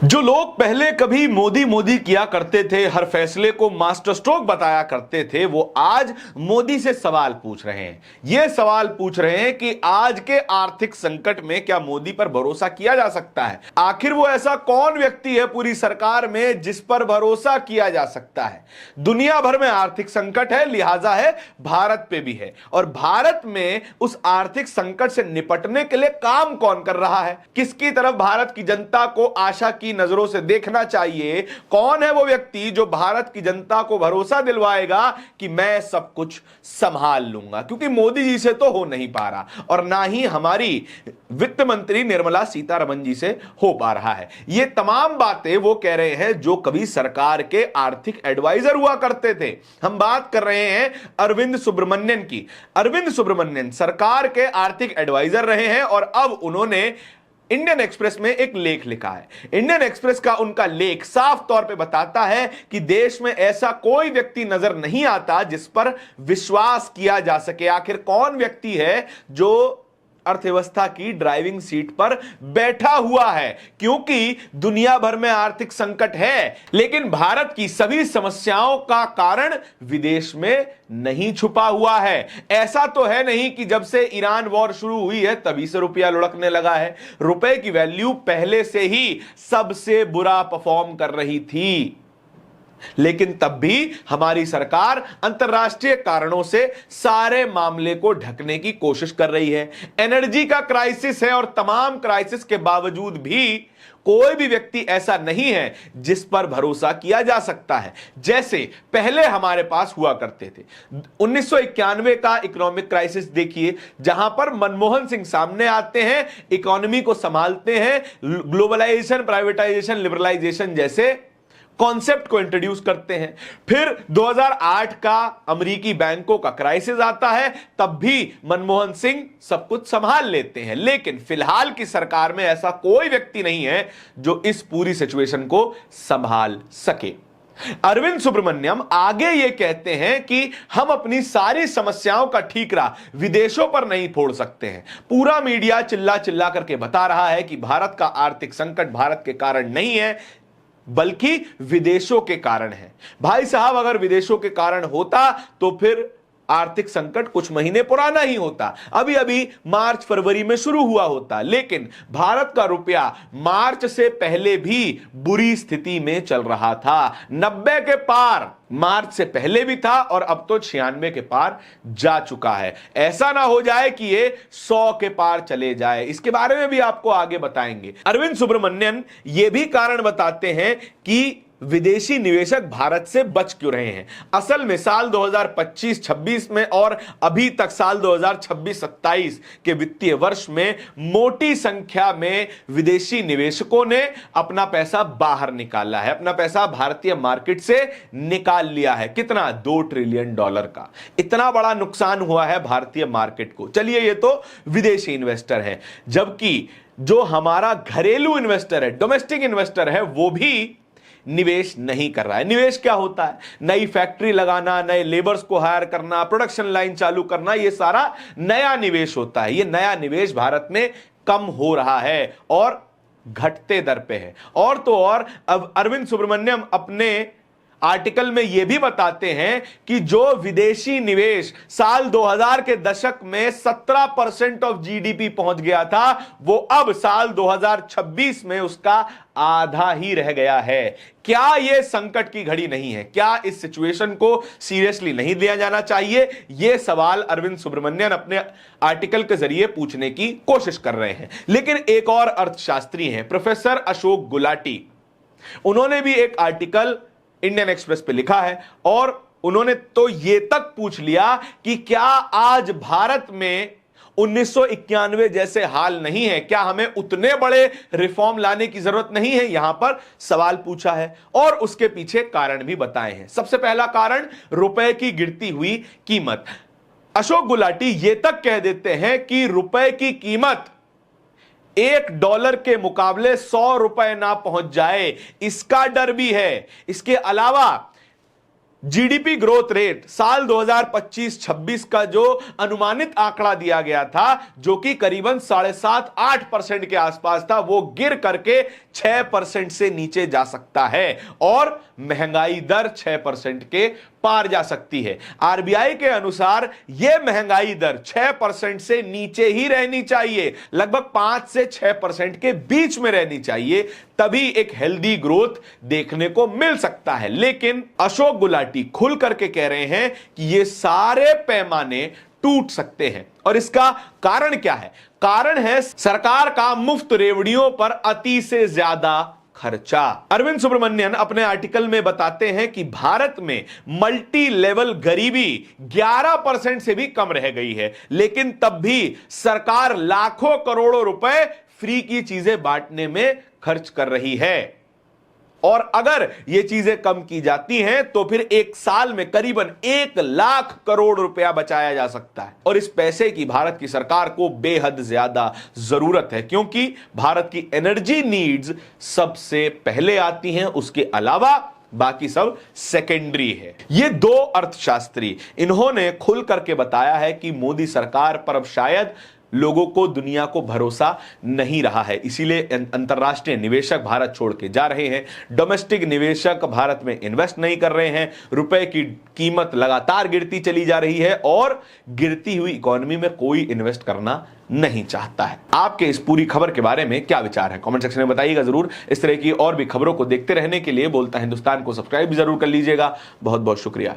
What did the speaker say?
जो लोग पहले कभी मोदी मोदी किया करते थे, हर फैसले को मास्टर स्ट्रोक बताया करते थे, वो आज मोदी से सवाल पूछ रहे हैं। ये सवाल पूछ रहे हैं कि आज के आर्थिक संकट में क्या मोदी पर भरोसा किया जा सकता है। आखिर वो ऐसा कौन व्यक्ति है पूरी सरकार में जिस पर भरोसा किया जा सकता है। दुनिया भर में आर्थिक संकट है, लिहाजा है भारत पे भी है। और भारत में उस आर्थिक संकट से निपटने के लिए काम कौन कर रहा है, किसकी तरफ भारत की जनता को आशा की नजरों से देखना चाहिए। कौन है वो व्यक्ति जो भारत की जनता को भरोसा दिलवाएगा कि मैं सब कुछ संभाल लूंगा, क्योंकि मोदी जी से तो हो नहीं पा रहा और ना ही हमारी वित्त मंत्री निर्मला सीतारमण जी से हो पा रहा है। ये तमाम बातें वो कह रहे हैं जो कभी सरकार के आर्थिक एडवाइजर हुआ करते थे। हम बात कर रहे हैं अरविंद सुब्रमण्यन की। अरविंद सुब्रमण्यन सरकार के आर्थिक एडवाइजर रहे हैं और अब उन्होंने इंडियन एक्सप्रेस में एक लेख लिखा है। इंडियन एक्सप्रेस का उनका लेख साफ तौर पे बताता है कि देश में ऐसा कोई व्यक्ति नजर नहीं आता जिस पर विश्वास किया जा सके। आखिर कौन व्यक्ति है जो अर्थव्यवस्था की ड्राइविंग सीट पर बैठा हुआ है, क्योंकि दुनिया भर में आर्थिक संकट है, लेकिन भारत की सभी समस्याओं का कारण विदेश में नहीं छुपा हुआ है। ऐसा तो है नहीं कि जब से ईरान वॉर शुरू हुई है तभी से रुपया लुढ़कने लगा है। रुपए की वैल्यू पहले से ही सबसे बुरा परफॉर्म कर रही थी, लेकिन तब भी हमारी सरकार अंतरराष्ट्रीय कारणों से सारे मामले को ढकने की कोशिश कर रही है। एनर्जी का क्राइसिस है और तमाम क्राइसिस के बावजूद भी कोई भी व्यक्ति ऐसा नहीं है जिस पर भरोसा किया जा सकता है जैसे पहले हमारे पास हुआ करते थे। 1991 का इकोनॉमिक क्राइसिस देखिए, जहां पर मनमोहन सिंह सामने आते हैं, इकोनॉमी को संभालते हैं, ग्लोबलाइजेशन, प्राइवेटाइजेशन, लिबरलाइजेशन जैसे कॉन्सेप्ट को इंट्रोड्यूस करते हैं। फिर 2008 का अमेरिकी बैंकों का क्राइसिस आता है, तब भी मनमोहन सिंह सब कुछ संभाल लेते हैं। लेकिन फिलहाल की सरकार में ऐसा कोई व्यक्ति नहीं है जो इस पूरी सिचुएशन को संभाल सके। अरविंद सुब्रमण्यम आगे ये कहते हैं कि हम अपनी सारी समस्याओं का ठीकरा विदेशों पर नहीं फोड़ सकते हैं। पूरा मीडिया चिल्ला चिल्ला करके बता रहा है कि भारत का आर्थिक संकट भारत के कारण नहीं है बल्कि विदेशों के कारण है। भाई साहब, अगर विदेशों के कारण होता तो फिर आर्थिक संकट कुछ महीने पुराना ही होता, अभी अभी मार्च फरवरी में शुरू हुआ होता। लेकिन भारत का रुपया मार्च से पहले भी बुरी स्थिति में चल रहा था। 90 के पार मार्च से पहले भी था और अब तो 96 के पार जा चुका है। ऐसा ना हो जाए कि ये 100 के पार चले जाए, इसके बारे में भी आपको आगे बताएंगे। अरविंद सुब्रमण्यन ये भी कारण बताते हैं कि विदेशी निवेशक भारत से बच क्यों रहे हैं। असल में साल 2025-26 में और अभी तक साल 2026-27 के वित्तीय वर्ष में मोटी संख्या में विदेशी निवेशकों ने अपना पैसा बाहर निकाला है, अपना पैसा भारतीय मार्केट से निकाल लिया है। कितना? $2 ट्रिलियन का। इतना बड़ा नुकसान हुआ है भारतीय मार्केट को। चलिए, ये तो विदेशी इन्वेस्टर है, जबकि जो हमारा घरेलू इन्वेस्टर है, डोमेस्टिक इन्वेस्टर है, वो भी निवेश नहीं कर रहा है। निवेश क्या होता है? नई फैक्ट्री लगाना, नए लेबर्स को हायर करना, प्रोडक्शन लाइन चालू करना, ये सारा नया निवेश होता है। ये नया निवेश भारत में कम हो रहा है और घटते दर पे है। और तो और अब अरविंद सुब्रमण्यम अपने आर्टिकल में यह भी बताते हैं कि जो विदेशी निवेश साल 2000 के दशक में 17% ऑफ जीडीपी पहुंच गया था, वो अब साल 2026 में उसका आधा ही रह गया है। क्या यह संकट की घड़ी नहीं है? क्या इस सिचुएशन को सीरियसली नहीं लिया जाना चाहिए? यह सवाल अरविंद सुब्रमण्यन अपने आर्टिकल के जरिए पूछने की कोशिश कर रहे हैं। लेकिन एक और अर्थशास्त्री हैं, प्रोफेसर अशोक गुलाटी। उन्होंने भी एक आर्टिकल इंडियन एक्सप्रेस पे लिखा है और उन्होंने तो यह तक पूछ लिया कि क्या आज भारत में 1991 जैसे हाल नहीं है? क्या हमें उतने बड़े रिफॉर्म लाने की जरूरत नहीं है? यहां पर सवाल पूछा है और उसके पीछे कारण भी बताए हैं। सबसे पहला कारण, रुपए की गिरती हुई कीमत। अशोक गुलाटी यह तक कह देते हैं कि रुपए की कीमत $1 के मुकाबले 100 रुपए ना पहुंच जाए, इसका डर भी है। इसके अलावा जीडीपी ग्रोथ रेट साल 2025-26 का जो अनुमानित आंकड़ा दिया गया था, जो कि करीबन 7.5-8% के आसपास था, वो गिर करके 6% से नीचे जा सकता है और महंगाई दर 6% के पार जा सकती है। आरबीआई के अनुसार यह महंगाई दर 6% से नीचे ही रहनी चाहिए, लगभग 5 से 6% के बीच में रहनी चाहिए, तभी एक हेल्दी ग्रोथ देखने को मिल सकता है। लेकिन अशोक गुलाटी खुल करके कह रहे हैं कि ये सारे पैमाने टूट सकते हैं और इसका कारण क्या है? कारण है सरकार का मुफ्त रेवड़ियों पर अति से ज्यादा खर्चा। अरविंद सुब्रमण्यन अपने आर्टिकल में बताते हैं कि भारत में मल्टी लेवल गरीबी 11% से भी कम रह गई है, लेकिन तब भी सरकार लाखों करोड़ों रुपए फ्री की चीजें बांटने में खर्च कर रही है। और अगर ये चीजें कम की जाती हैं तो फिर एक साल में करीबन 1 लाख करोड़ रुपया बचाया जा सकता है और इस पैसे की भारत की सरकार को बेहद ज्यादा जरूरत है, क्योंकि भारत की एनर्जी नीड्स सबसे पहले आती हैं, उसके अलावा बाकी सब सेकेंडरी है। ये दो अर्थशास्त्री इन्होंने खुल करके बताया है कि मोदी सरकार पर अब शायद लोगों को, दुनिया को भरोसा नहीं रहा है, इसीलिए अंतरराष्ट्रीय निवेशक भारत छोड़ के जा रहे हैं, डोमेस्टिक निवेशक भारत में इन्वेस्ट नहीं कर रहे हैं, रुपए की कीमत लगातार गिरती चली जा रही है और गिरती हुई इकोनॉमी में कोई इन्वेस्ट करना नहीं चाहता है। आपके इस पूरी खबर के बारे में क्या विचार है, कमेंट सेक्शन में बताइएगा जरूर। इस तरह की और भी खबरों को देखते रहने के लिए बोलता हिंदुस्तान को सब्सक्राइब भी जरूर कर लीजिएगा। बहुत बहुत शुक्रिया।